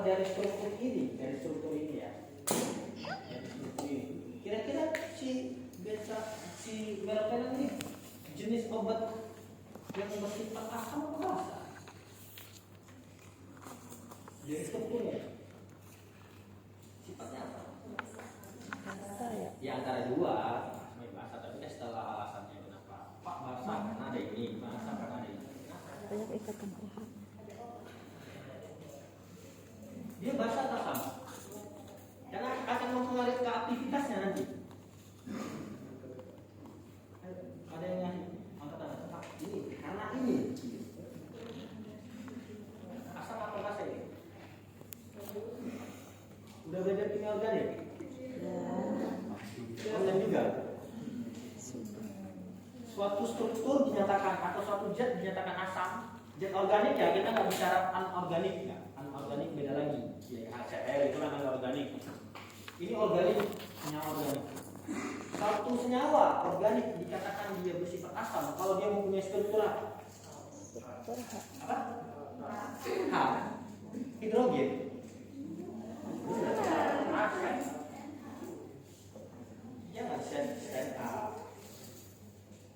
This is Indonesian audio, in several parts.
dari struktur ini ya, dari struktur ini, kira-kira si meropenem ini jenis obat yang bersifat asam atau basa? Dari strukturnya sifatnya apa? Ya antara dua, basa, tapi kan setelah alasannya kenapa Pak basa karena ada ini, basa karena ada ini. Banyak ikatan OH. Dia basa atau asam? Karena akan mempengaruhi ke aktivitasnya nanti. Ada yang ngasih angkat tangan, Pak, ini karena ini. Asam atau basa ini? Udah belajar kimia organik? Online juga. Suatu struktur dinyatakan atau suatu zat dinyatakan asam, zat organik ya, kita nggak bicara anorganik ya. Anorganik beda lagi. Ya, HCl itu namanya organik. Ini organik, senyawa organik. Satu senyawa organik dikatakan dia bersifat asam kalau dia mempunyai struktur apa? H. Hidrogen. Ya nggak bisa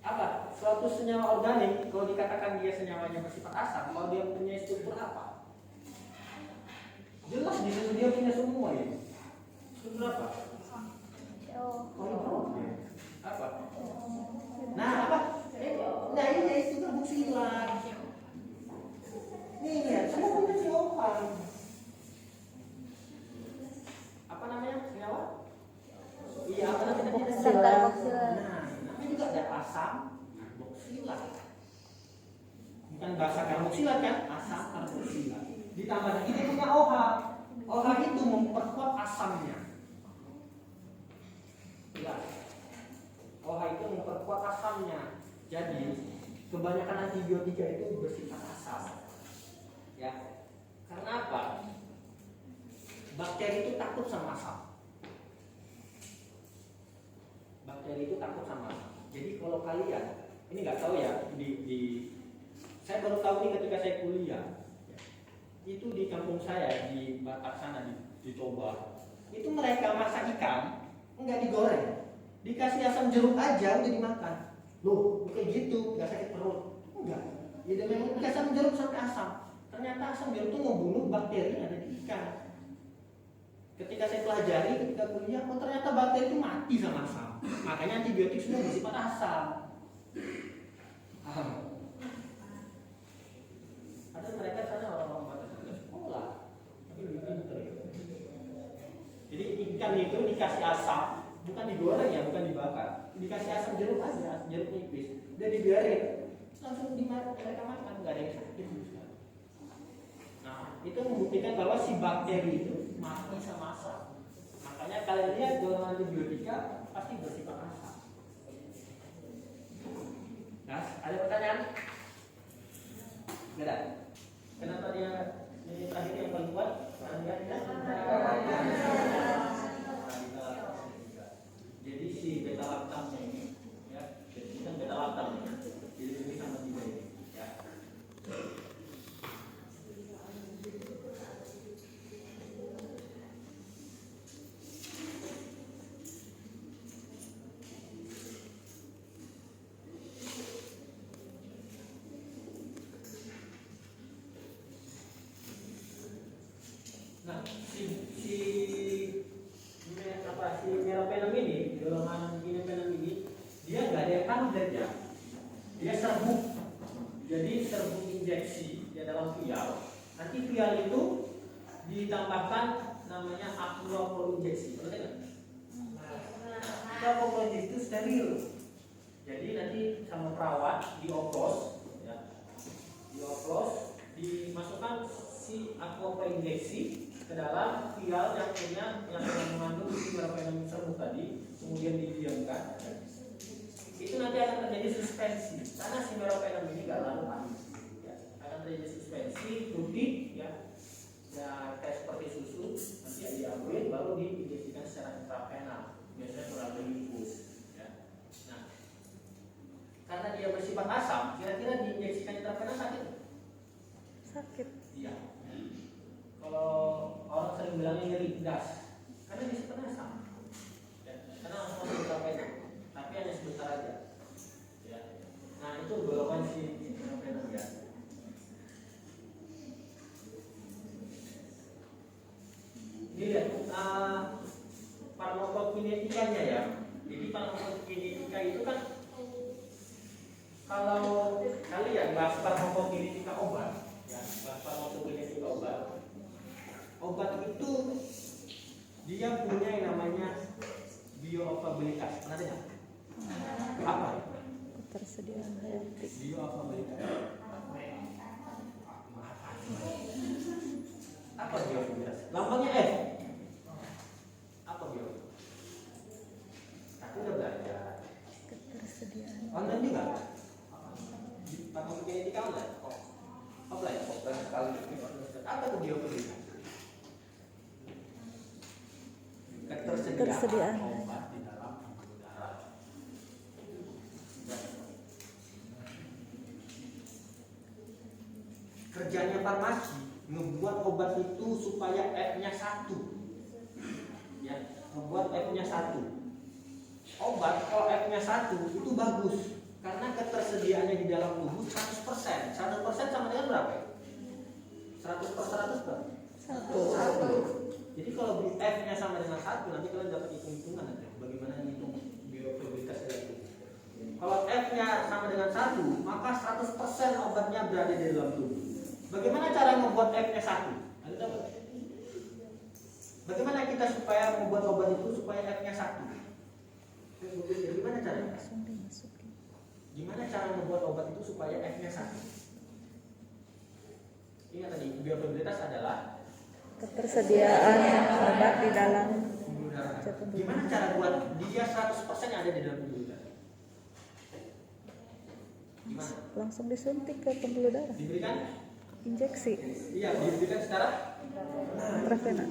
apa? Suatu senyawa organik kalau dikatakan dia senyawanya bersifat asam, kalau dia mempunyai struktur apa? Jelas di situ dia punya semua ya. Struktur apa? Apa? Nah apa? Nah ini itu karboksilat. Nih ya, semua punya CO2. Apa namanya senyawa? Iya, apa namanya? Karboksilat. Nah, namanya juga ada asam karboksilat. Bukan basa karboksilat kan? Asam karboksilat. Ditambah lagi dia punya OH. OH itu memperkuat asamnya. Ya. OH itu memperkuat asamnya. Jadi kebanyakan antibiotika itu bersifat asam. Ya. Karena apa? Bakteri itu takut sama asam. Bakteri itu takut sama asam. Jadi kalau kalian, ini nggak tahu ya, saya baru tahu ini ketika saya kuliah. Itu di kampung saya di Batak sana dicoba. Itu mereka masak ikan nggak digoreng, dikasih asam jeruk aja udah dimakan. Loh, kayak gitu, nggak sakit perut? Enggak. Ya memang dikasih asam jeruk sampai asam. Ternyata asam jeruk itu membunuh bakteri yang ada di ikan. Ketika saya pelajari ketika kuliah, oh ternyata bakteri itu mati sama asam. Makanya antibiotik semua bersifat asam. Ada mereka sana orang-orang Batak sudah sekolah, tapi lebih pintar ya. Jadi ikan itu dikasih asam, bukan digoreng ya, bukan dibakar, dikasih asam jeruk aja, jeruk nipis, udah dibiarin, langsung dimakan, mereka makan, nggak ada yang sakit. Nah, itu membuktikan bahwa si bakteri itu mati sama asam. Makanya kalian lihat golongan antibiotika pasti bersifat asam. Nah, ada pertanyaan? Tidak. Kenapa dia ini terakhir yang paling kuat? Jadi si beta lactamnya ini, ya, jadi kan beta lactam, jadi ini sama tiga ini, ya. Nah, si meropenem ini, golongan meropenem ini, dia nggak ada tablet ya, dia serbuk. Jadi serbuk injeksi di dalam vial. Nanti vial itu ditambahkan namanya aquaporin injeksi. Betul nggak? Aquaporin injeksi itu steril. Jadi nanti sama perawat dioplos, ya, dioplos, dimasukkan si aquaporin injeksi ke dalam vial yang mengandung si meropenem serbuk tadi, kemudian didiamkan. Itu nanti akan terjadi suspensi karena si meropenem ini nggak lalu panas, ya. Akan terjadi suspensi putih, ya, kayak seperti susu, nanti diambil baru diinjeksikan secara intravenal, biasanya melalui infus, ya. Nah, karena dia bersifat asam, kira-kira diinjeksikan intravenal sakit? Sakit. Iya. Kalau Dilihat farmakokinetikanya ya. Jadi farmakokinetika itu kan, kalau kalian bahas farmakokinetika obat, ya, bahas farmakokinetika obat itu dia punya yang namanya bioavailabilitas. Pernah dengar? Apa? Ketersediaan hayati. Bioavailabilitas. Apa bioavailabilitas? Lambangnya F. Apa bioavailabilitas? Aku udah belajar. Ketersediaan. Online juga? Farmakokinetika online? Oh, offline? Offline sekali. Apa itu bioavailabilitas? Ketersediaan obat di dalam pembuluh darah. Kerjanya farmasi membuat obat itu supaya F-nya 1. Ya, membuat F-nya 1. Obat kalau F-nya 1 itu bagus karena ketersediaannya di dalam tubuh 100%. 100% sama dengan berapa? 100 per 100 1. 1. Jadi kalau F-nya sama dengan 1, nanti kalian dapat hitung-hitungan nanti bagaimana menghitung bioavailabilitas itu. Kalau F-nya sama dengan 1, maka 100% obatnya berada di dalam tubuh. Bagaimana cara membuat F-nya 1? Ada tahu? Bagaimana kita supaya membuat obat itu supaya F-nya 1? Gimana caranya? Langsung dimasukin. Gimana cara membuat obat itu supaya F-nya 1? Ingat tadi, bioavailabilitas adalah Ketersediaan obat di dalam pembuluh darah. pembuluh Gimana cara buat dia 100% yang ada di dalam pembuluh darah? Gimana? langsung disuntik ke pembuluh darah. Diberikan? Injeksi Iya, diberikan secara intravena.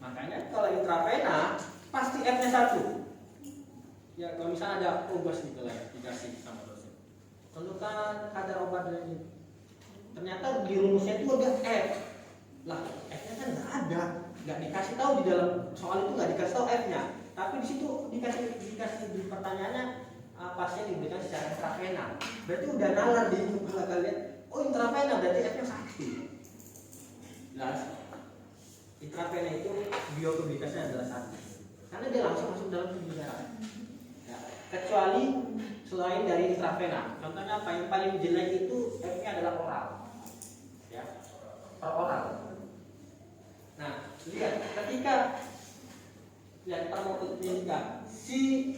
makanya kalau intravena pasti F-nya 1. Ya, kalau misalnya ada obat gitu lah dikasih sama dosen. Tentukan kadar obat dan ini. Ternyata di rumusnya itu udah F. Lah, F-nya kan nggak ada, nggak dikasih tahu di dalam soal itu, nggak dikasih tahu F-nya. Tapi di situ dikasih di pertanyaannya pasien diberikan secara intravena. Berarti udah nalar di kepala kalian. Oh, intravena berarti F-nya 1. Jelas? Intravena itu bioavailabilitasnya adalah 1. Karena dia langsung masuk dalam tubuh darah. Ya, kecuali selain dari intravena. Contohnya apa? Yang paling jelek itu F-nya adalah oral. Ya, per oral. Nah, lihat ketika farmakokinetika si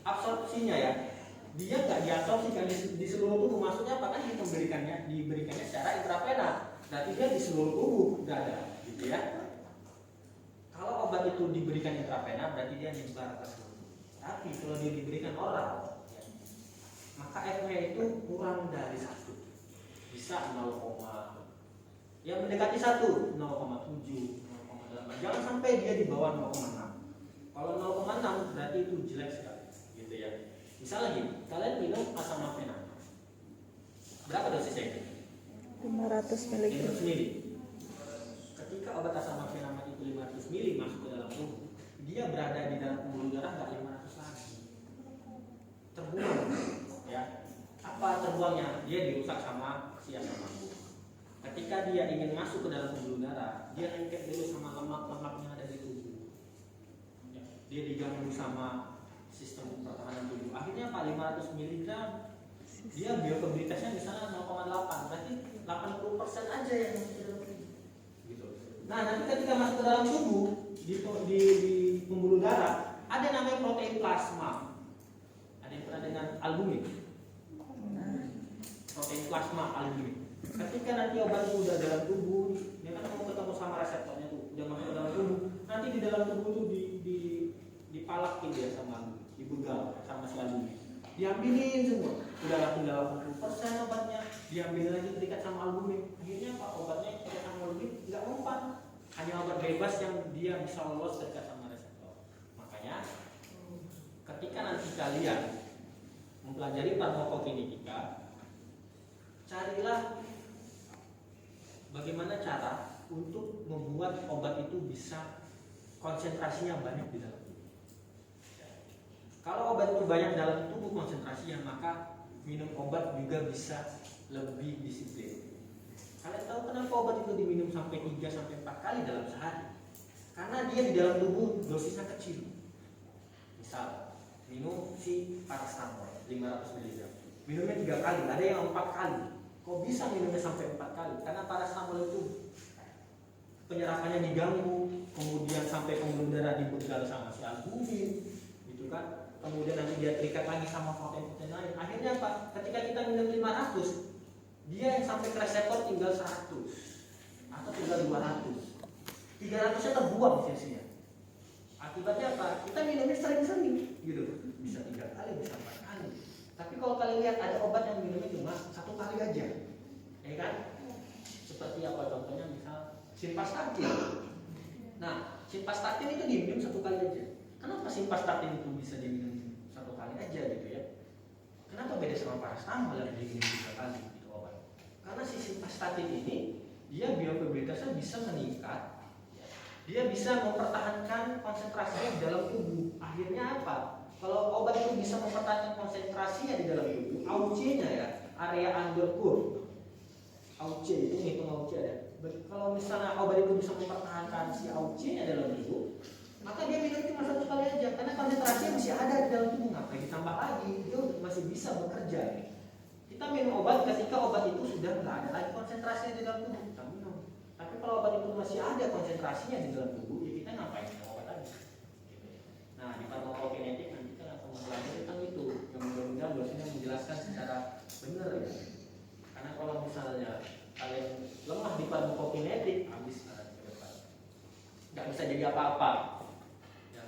absorpsinya ya, dia nggak diabsorpsikan di seluruh tubuh. Maksudnya apa? Kan diberikannya secara intravena. Berarti dia di seluruh tubuh nggak ada, gitu ya. Kalau obat itu diberikan intravena, berarti dia nyebar ke seluruh tubuh. Tapi kalau dia diberikan oral, ya, maka F-nya itu kurang dari 1. Bisa 0, yang mendekati 1, 0,7, 0,8. Jangan sampai dia di bawah 0,6. Kalau 0,6 berarti itu jelek sekali, gitu ya. Misal lagi, kalian minum asam mafenat. Berapa dosisnya? 500 mg. 500 ml. Ketika obat asam mafenat itu 500 ml masuk ke dalam tubuh, dia berada di dalam pembuluh darah nggak 500 lagi. Terbuang, ya. Apa terbuangnya? Dia dirusak sama si asam lambung. Ketika dia ingin masuk ke dalam pembuluh darah, dia lengket dulu sama lemak-lemak yang ada di tubuh. Ya, dia diganggu sama sistem pertahanan tubuh. Akhirnya apa? 500 mg dia bioavailabilitasnya misalnya 0,8, berarti 80% aja yang masuk ke dalam tubuh. Gitu. Nah, nanti ketika masuk ke dalam tubuh di pembuluh darah, ada namanya protein plasma. Ada yang pernah dengan albumin? Protein plasma albumin. Ketika nanti obat itu udah dalam tubuh, dia kan mau ketemu sama reseptornya tuh, udah masuk ke dalam tubuh. Nanti di dalam tubuh tuh dipalakin dia sama dibegal sama si albumin. Diambilin semua, udah tinggal 80% obatnya, diambil lagi terikat sama albumin. Akhirnya apa? Obatnya terikat sama albumin nggak mempan, hanya obat bebas yang dia bisa lolos terikat sama reseptor. Makanya ketika nanti kalian mempelajari farmakokinetika, carilah bagaimana cara untuk membuat obat itu bisa konsentrasinya banyak di dalam tubuh. Kalau obat itu banyak dalam tubuh konsentrasinya, maka minum obat juga bisa lebih disiplin. Kalian tahu kenapa obat itu diminum sampai 3-4 kali dalam sehari? Karena dia di dalam tubuh dosisnya kecil. Misal minum si paracetamol 500 mg, minumnya 3 kali, ada yang 4 kali. Kok bisa minumnya sampai 4 kali? Karena paracetamol itu penyerapannya diganggu, kemudian sampai pembuluh darah dibegal sama si albumin, gitu kan. Kemudian nanti dia terikat lagi sama protein-protein lain. Akhirnya apa? Ketika kita minum 500, dia yang sampai ke reseptor tinggal 100 atau tinggal 200. 300-nya terbuang sia-sia. Akibatnya apa? Kita minumnya sering-sering, gitu. Bisa 3 kali, bisa 4 kali. Tapi kalau kalian lihat ada obat yang minumnya cuma 1 kali aja, ya kan? Seperti apa contohnya? Misal simvastatin. Nah, simvastatin itu diminum 1 kali aja. Kenapa simvastatin itu bisa diminum 1 kali aja gitu ya? Kenapa beda sama paracetamol yang diminum 3 kali gitu obat? Karena si simvastatin ini dia bioavailabilitasnya bisa meningkat. Dia bisa mempertahankan konsentrasinya di dalam tubuh. Akhirnya apa? Kalau obat itu bisa mempertahankan konsentrasinya di dalam tubuh, AUC-nya ya, area under curve. AUC itu ngitung AUC ada. Kalau misalnya obat itu bisa mempertahankan si AUC-nya dalam tubuh, maka dia minum cuma 1 kali aja, karena konsentrasinya masih ada di dalam tubuh. Ngapain ditambah lagi? Dia masih bisa bekerja. Kita minum obat ketika obat itu sudah nggak ada lagi konsentrasinya di dalam tubuh, kita minum. Tapi kalau obat itu masih ada konsentrasinya di dalam tubuh, ya kita ngapain minum obat lagi? Nah, di farmakokinetik nanti kita akan mempelajari tentang itu, yang mudah-mudahan dosennya menjelaskan secara benar ya. Karena kalau misalnya kalian lemah di farmakokinetik, habis kalian ke depan, nggak bisa jadi apa-apa. Ya,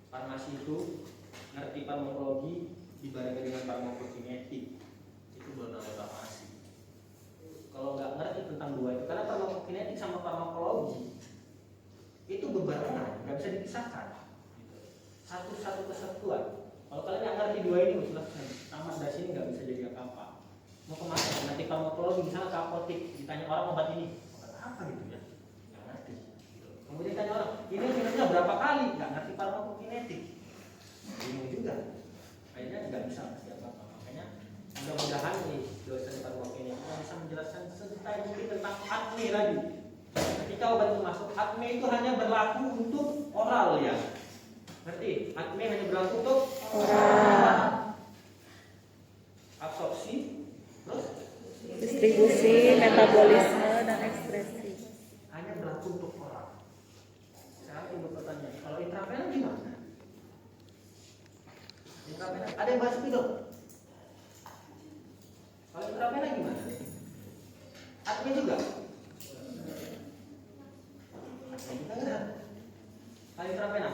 farmasi itu ngerti farmakologi dibarengi dengan farmakokinetik, itu baru namanya farmasi. Kalau nggak ngerti tentang dua itu, karena farmakokinetik sama farmakologi itu berbarengan, nggak bisa dipisahkan. Satu kesatuan. Kalau kalian nggak ngerti dua ini, selesai. Tamat dari sini nggak bisa jadi apa-apa. Mau kemana? Nanti farmakologi misalnya ke apotek, ditanya orang obat ini, obat apa gitu ya? Nggak ngerti. Kemudian tanya orang, ini minumnya berapa kali? Nggak ngerti farmakokinetik. Bingung juga. Akhirnya nggak bisa pasti apa-apa. Makanya mudah-mudahan nih dosen farmakokinetik bisa menjelaskan sedetail mungkin tentang ADME lagi. Ketika obat itu masuk, ADME itu hanya berlaku untuk oral ya. Ngerti? ADME hanya berlaku untuk Oral. Absorpsi, terus Distribusi, metabolisme, dan ekspresi. hanya berlaku untuk oral. Sekarang timbul pertanyaan, kalau intravena gimana? Intravena, ada yang bahas itu? Kalau intravena gimana? ADME juga? ADME juga enggak? Kalau intravena?